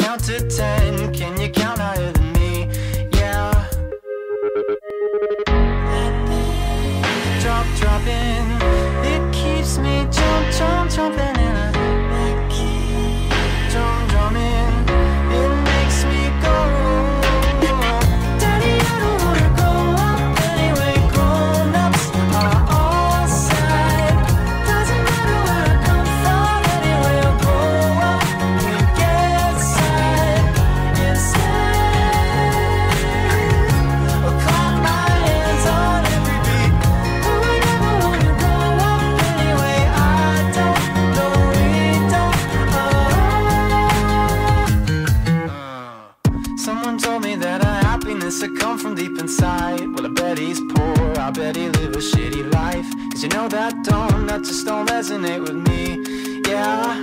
count to 10? Can you count higher than me? Yeah. Dropping. It keeps me jumping in a drumming. It makes me go. Daddy, I don't wanna grow up anyway. Grown-ups are all sad. Doesn't matter where I come from anyway. I'll grow up and get sad instead. I'll clap my hands on every beat. Oh, I never wanna grow up anyway. I don't know, we don't. Someone told me that our happiness had come from deep inside. Well, I bet he's poor, I bet he live a shitty life. Cause you know that just don't resonate with me. Yeah.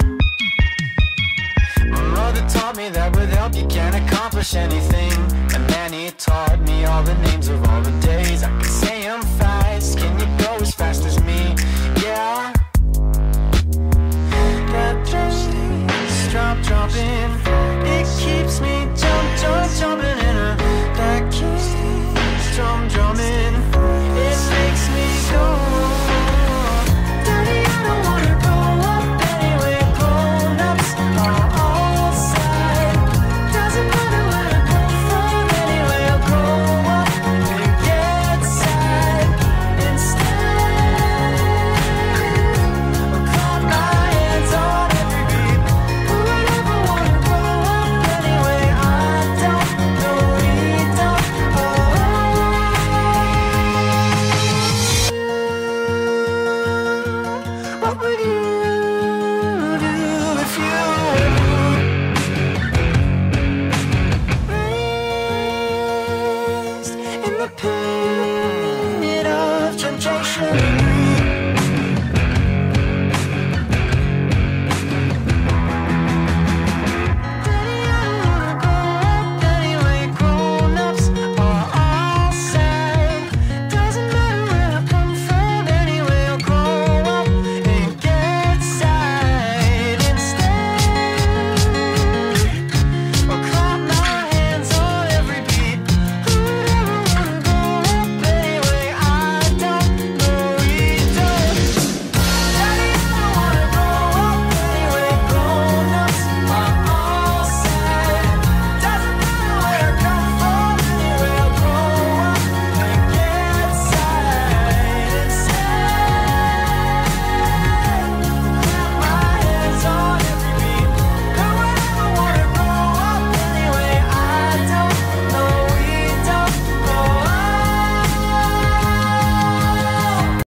My mother taught me that with help you can't accomplish anything. And then he taught me all the names of all the days. I can say them fast, can you go as fast as me? Yeah. That bass dropping. It keeps me jumping in a that keeps drumming.